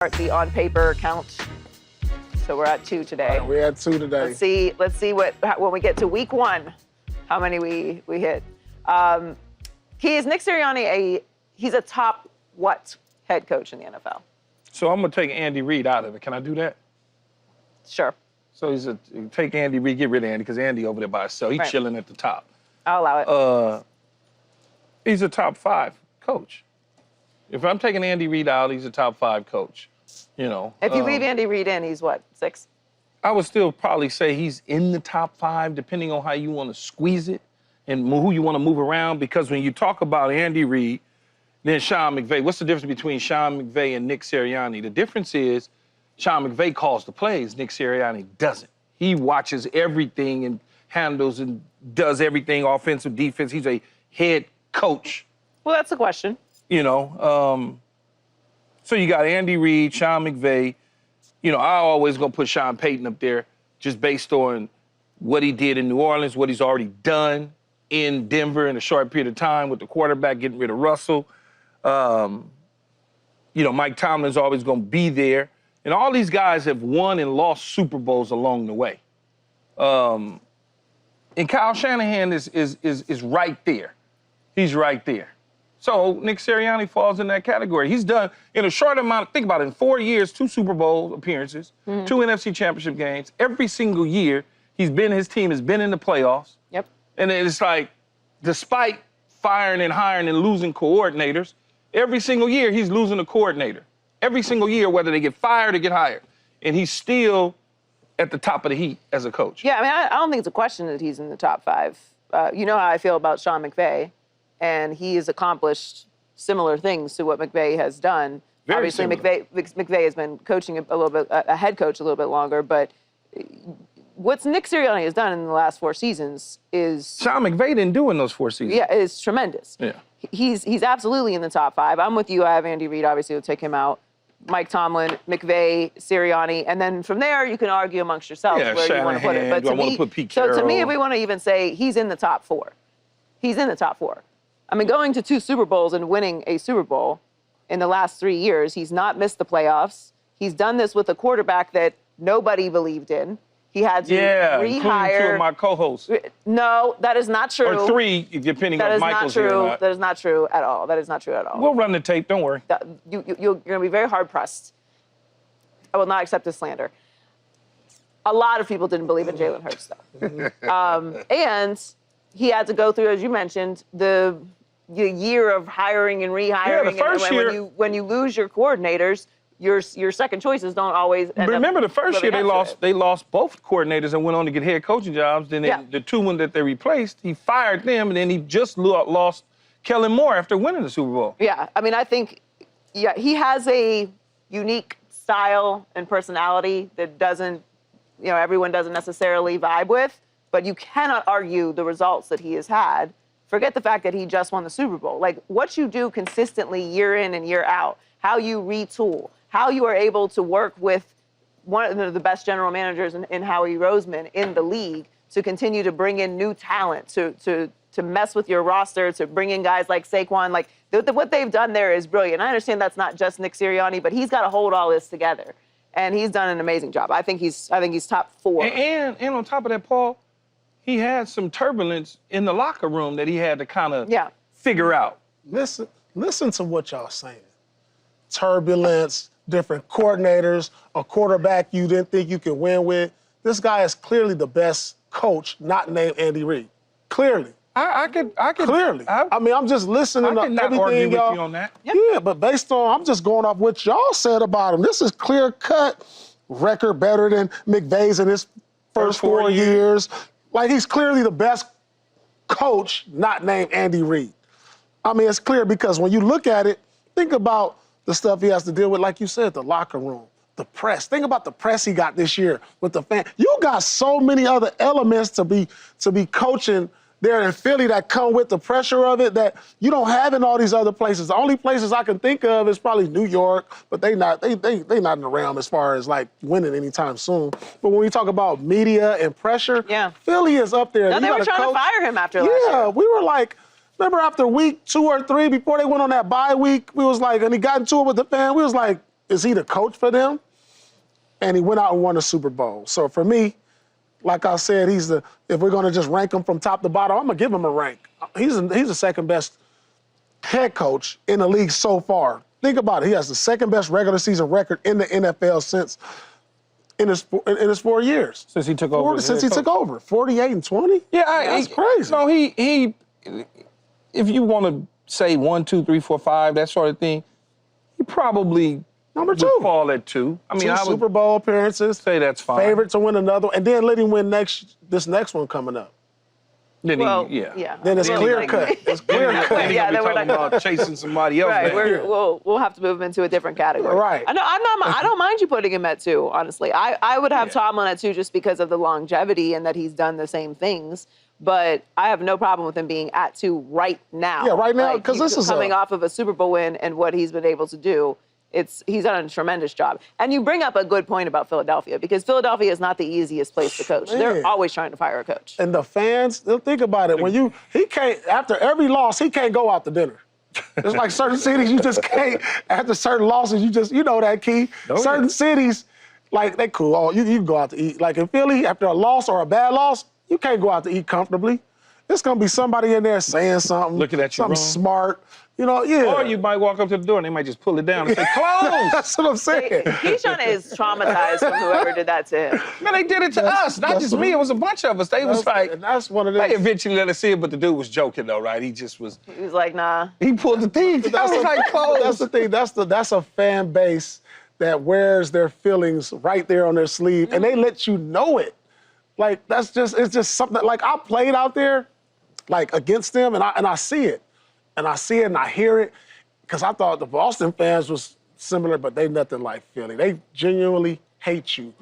The on-paper count. So we're at 2 today. We're at 2 today. Let's see what when we get to week 1, how many we hit. Is Nick Sirianni he's a top what head coach in the NFL? So I'm gonna take Andy Reid out of it. Can I do that? Sure. So take Andy Reid, get rid of Andy, because Andy over there by himself. He's chilling at the top. I'll allow it. He's a top 5 coach. If I'm taking Andy Reid out, he's a top 5 coach. You know. If you leave Andy Reid in, he's what, 6? I would still probably say he's in the top 5, depending on how you want to squeeze it and who you want to move around. Because when you talk about Andy Reid, then Sean McVay, what's the difference between Sean McVay and Nick Sirianni? The difference is Sean McVay calls the plays, Nick Sirianni doesn't. He watches everything and handles and does everything, offensive, defense. He's a head coach. Well, that's the question. You know, so you got Andy Reid, Sean McVay. You know, I always gonna put Sean Payton up there just based on what he did in New Orleans, what he's already done in Denver in a short period of time with the quarterback, getting rid of Russell. You know, Mike Tomlin's always gonna be there. And all these guys have won and lost Super Bowls along the way. And Kyle Shanahan is right there. He's right there. So Nick Sirianni falls in that category. He's done, in a short amount, think about it, in 4 years, 2 Super Bowl appearances, 2 NFC Championship games. Every single year, his team has been in the playoffs. Yep. And it's like, despite firing and hiring and losing coordinators, every single year he's losing a coordinator. Every single year, whether they get fired or get hired. And he's still at the top of the heap as a coach. Yeah, I mean, I don't think it's a question that he's in the top 5. You know how I feel about Sean McVay. And he has accomplished similar things to what McVay has done. Very Obviously, similar. McVay has been coaching a little bit, a head coach a little bit longer, but what Nick Sirianni has done in the last 4 seasons is... Sean McVay didn't do in those 4 seasons. Yeah, it's tremendous. Yeah. He's absolutely in the top 5. I'm with you. I have Andy Reid, obviously, we'll take him out. Mike Tomlin, McVay, Sirianni, and then from there, you can argue amongst yourselves where you want to put it. But to put Pete Carroll? So to me, if we want to even say he's in the top 4, he's in the top 4. I mean, going to 2 Super Bowls and winning a Super Bowl in the last 3 years, he's not missed the playoffs. He's done this with a quarterback that nobody believed in. He had to rehire. Including 2 of my co-hosts. No, that is not true. Or 3, depending on Michael's here or not. That is not true at all. That is not true at all. We'll run the tape, don't worry. You're going to be very hard-pressed. I will not accept this slander. A lot of people didn't believe in Jalen Hurts, though. And he had to go through, as you mentioned, the year of hiring and rehiring. Yeah, the first year. When you lose your coordinators, your second choices don't always end Remember, up the first year they lost both coordinators and went on to get head coaching jobs. Then the 2 that they replaced, he fired them, and then he just lost Kellen Moore after winning the Super Bowl. Yeah, I mean, I think, he has a unique style and personality that everyone doesn't necessarily vibe with, but you cannot argue the results that he has had. Forget the fact that he just won the Super Bowl. Like, what you do consistently year in and year out, how you retool, how you are able to work with one of the best general managers in Howie Roseman in the league to continue to bring in new talent, to mess with your roster, to bring in guys like Saquon. Like, what they've done there is brilliant. I understand that's not just Nick Sirianni, but he's got to hold all this together. And he's done an amazing job. I think he's top 4. And on top of that, Paul, he had some turbulence in the locker room that he had to kind of figure out. Listen to what y'all saying. Turbulence, different coordinators, a quarterback you didn't think you could win with. This guy is clearly the best coach not named Andy Reid. Clearly. I could clearly. I mean, I'm just listening to everything argue with y'all. you on that. Yeah, but based on, I'm just going off what y'all said about him. This is clear cut record better than McVay's in his first 4 years. Like, he's clearly the best coach not named Andy Reid. I mean, it's clear because when you look at it, think about the stuff he has to deal with, like you said, the locker room, the press. Think about the press he got this year with the fan. You got so many other elements to be coaching there in Philly that come with the pressure of it that you don't have in all these other places. The only places I can think of is probably New York, but they not in the realm as far as like winning anytime soon. But when we talk about media and pressure, Philly is up there. No, they were trying to fire him after last year. Yeah, we were like, remember after week 2 or 3, before they went on that bye week, we was like, and he got into it with the fan, we was like, is he the coach for them? And he went out and won a Super Bowl. So for me, like I said, if we're gonna just rank him from top to bottom, I'm gonna give him a rank. He's the second best head coach in the league so far. Think about it. He has the second best regular season record in the NFL since in his 4 years. Since he took over. Since he took over. 48-20? Yeah, that's crazy. No, he if you want to say 1, 2, 3, 4, 5, that sort of thing, he probably number would 2. fall at 2. I mean, Two I would Super Bowl appearances. say that's fine. Favorite to win another, and then let him win this next one coming up. Then Well, yeah. Then it's clear cut. It's clear cut. Then Yeah, yeah, then we're talking not- about chasing somebody else. Right, man. we'll have to move him into a different category. Right. I don't mind you putting him at 2, honestly. I would have Tomlin at 2 just because of the longevity and that he's done the same things. But I have no problem with him being at 2 right now. Yeah, right now, Like, 'cause this is coming off of a Super Bowl win and what he's been able to do. He's done a tremendous job. And you bring up a good point about Philadelphia, because Philadelphia is not the easiest place to coach. Man. They're always trying to fire a coach. And the fans, they'll think about it. He can't, after every loss, he can't go out to dinner. It's like certain cities, you just can't, after certain losses, you know that, Key. Certain cities, like, they cool. Oh, you can go out to eat. Like in Philly, after a loss or a bad loss, you can't go out to eat comfortably. There's going to be somebody in there saying something. Looking at you something wrong. Smart. You know, yeah. Or you might walk up to the door and they might just pull it down and say, close! That's what I'm saying. Keyshawn is traumatized from whoever did that to him. Man, they did it to us, not just me. It was a bunch of us. They was like, And that's one of they the. eventually let us see it, but the dude was joking though, right? He just was, He was like, nah. he pulled the thing. I was like, close. That's the thing. That's a fan base that wears their feelings right there on their sleeve, and they let you know it. Like it's just something. Like I played out there, like against them, and I see it, and I hear it, because I thought the Boston fans was similar, but they nothing like Philly. They genuinely hate you.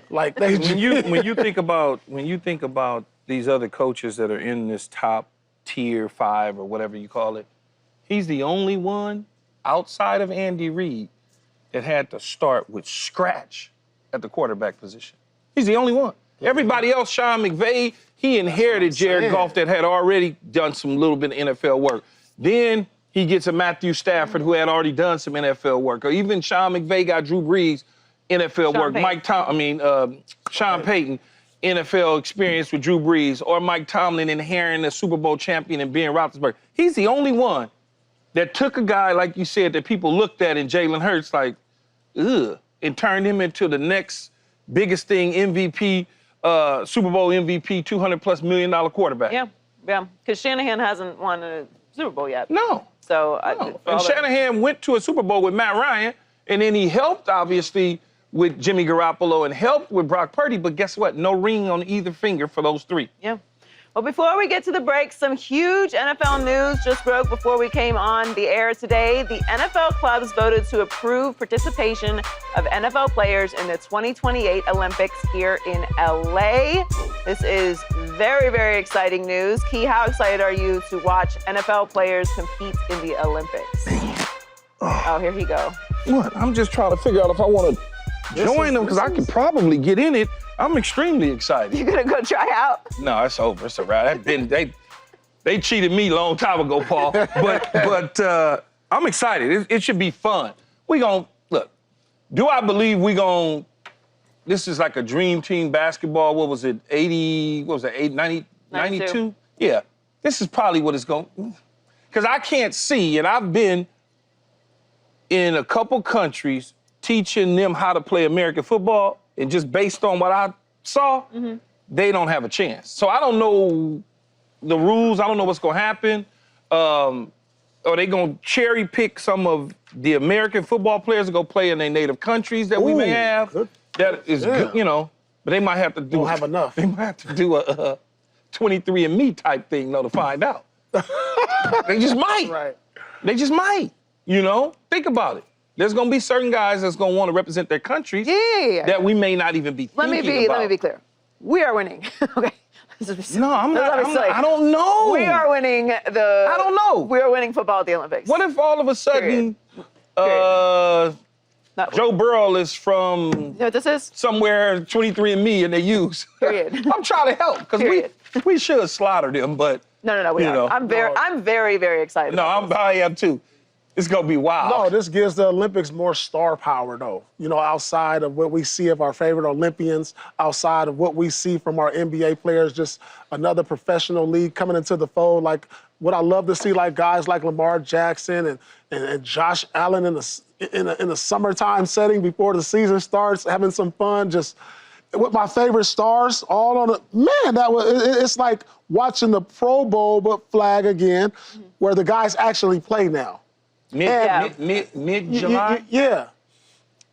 Like they. when you think about these other coaches that are in this top tier 5 or whatever you call it, he's the only one outside of Andy Reid that had to start with scratch at the quarterback position. He's the only one. Everybody else, Sean McVay, he inherited Jared Goff that had already done some little bit of NFL work. Then he gets a Matthew Stafford who had already done some NFL work. Or even Sean McVay got Drew Brees NFL Sean work. Payton. Sean Payton, NFL experience with Drew Brees. Or Mike Tomlin inheriting a Super Bowl champion and Ben Roethlisberger. He's the only one that took a guy, like you said, that people looked at in Jalen Hurts like, ugh, and turned him into the next biggest thing, MVP, Super Bowl MVP, $200+ million quarterback. Yeah, because Shanahan hasn't won a Super Bowl yet. No. So, And Shanahan went to a Super Bowl with Matt Ryan, and then he helped, obviously, with Jimmy Garoppolo and helped with Brock Purdy, but guess what? No ring on either finger for those 3. Yeah. Well, before we get to the break, some huge NFL news just broke before we came on the air today. The NFL clubs voted to approve participation of NFL players in the 2028 Olympics here in LA. This is very, very exciting news. Key, how excited are you to watch NFL players compete in the Olympics? Oh, here he go. What? I'm just trying to figure out if I want to join them, because I could probably get in it. I'm extremely excited. You gonna go try out? No, it's over. It's a wrap. They cheated me a long time ago, Paul. But I'm excited. It should be fun. We gon' look. Do I believe we gon'? This is like a dream team basketball. What was it? 80? What was it? 90? 92? Yeah. This is probably what it's going. Because I can't see, and I've been in a couple countries teaching them how to play American football. And just based on what I saw, they don't have a chance. So I don't know the rules. I don't know what's going to happen. Are they going to cherry pick some of the American football players to go play in their native countries that we may have? Good. That is good, you know. But they might have to do. Don't have enough. They might have to do a 23andMe type thing, though, to find out. They just might. Right. They just might. You know, think about it. There's going to be certain guys that's going to want to represent their countries that we may not even be thinking about. Let me be clear. We are winning. Okay. No, I don't know. We are winning the. I don't know. We are winning football at the Olympics. What if all of a sudden, Joe Burrow is from You know what this is? somewhere 23andMe and they use? Period. I'm trying to help because we should slaughter them, but No. We You are. know. I'm very, very excited. no, about this. I am too. It's gonna be wild. No, this gives the Olympics more star power, though. You know, outside of what we see of our favorite Olympians, outside of what we see from our NBA players, just another professional league coming into the fold. Like, what I love to see, like guys like Lamar Jackson and Josh Allen in the summertime setting before the season starts, having some fun, just with my favorite stars all on it. Man, it's like watching the Pro Bowl but flag again, where the guys actually play now. Mid-July? Yeah.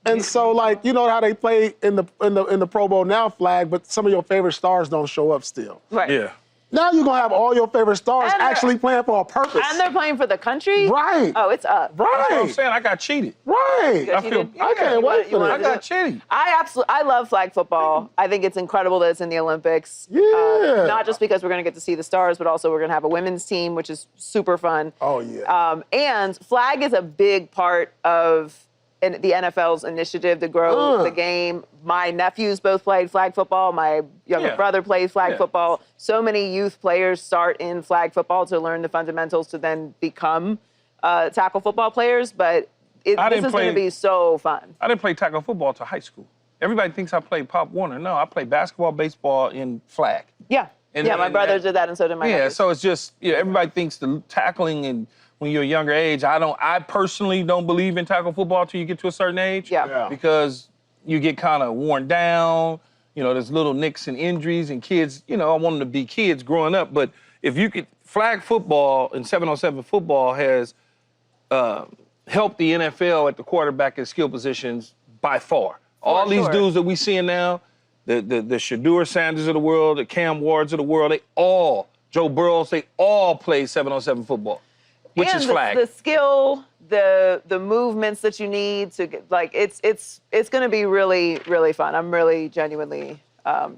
And so, like, you know how they play in the Pro Bowl now flag, but some of your favorite stars don't show up still. Right. Yeah. Now you're gonna have all your favorite stars And they're- actually playing for a purpose. And they're playing for the country. Right. Oh, it's up. That's what I'm Right. saying. I got cheated. Right. got I feel. cheated? I can't wait for I that. got cheated. I love flag football. I think it's incredible that it's in the Olympics. Yeah. Not just because we're going to get to see the stars, but also we're going to have a women's team, which is super fun. Oh, yeah. And flag is a big part of the NFL's initiative to grow the game. My nephews both played flag football. My younger brother plays flag football. So many youth players start in flag football to learn the fundamentals to then become tackle football players. But this is going to be so fun. I didn't play tackle football till high school. Everybody thinks I played Pop Warner. No, I played basketball, baseball, and flag. Yeah. My brother did that, and so did my nephews. So it's just, everybody thinks the tackling and when you're a younger age, I personally don't believe in tackle football till you get to a certain age. Yeah. Because you get kind of worn down. You know, there's little nicks and injuries, and kids, I want them to be kids growing up. But if you could, flag football and 7-on-7 football has helped the NFL at the quarterback and skill positions by far. All these dudes that we seeing now, the Shedeur Sanders of the world, the Cam Wards of the world, Joe Burrows, they all play 7-on-7 football. Which is flag. The skill, the movements that you need to get, like, it's going to be really, really fun. I'm really genuinely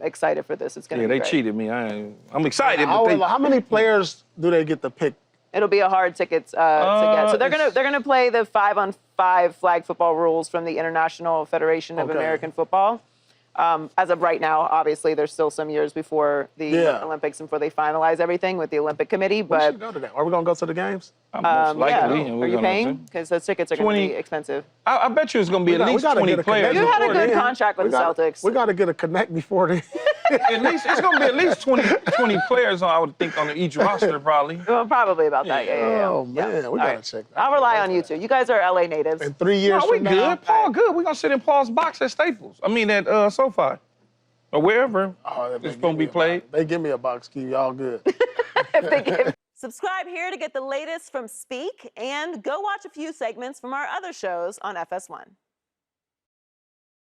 excited for this. It's going to be they great. cheated me. I'm excited. How many players do they get to pick? It'll be a hard ticket to get. So they're gonna play the 5-on-5 flag football rules from the International Federation of American Football. As of right now, obviously, there's still some years before the Olympics and before they finalize everything with the Olympic Committee. We But should go to that. Are we gonna go to the games? Most likely. are you paying? Because those tickets are going to be expensive. I bet you it's going to be at least 20 players. You had a before good then. contract with the Celtics. We got to get a connect before then. At least it's going to be at least 20 players, I would think, on each roster, probably. Well, probably about that. Yeah. Oh, man. We got to check that. I'll rely on you two. You guys are LA natives. In 3 years No, we from now. good. Paul good. We're going to sit in Paul's box at Staples. I mean, at SoFi. Or wherever it's going to be played. They give me a box key. Y'all good. Subscribe here to get the latest from Speak, and go watch a few segments from our other shows on FS1.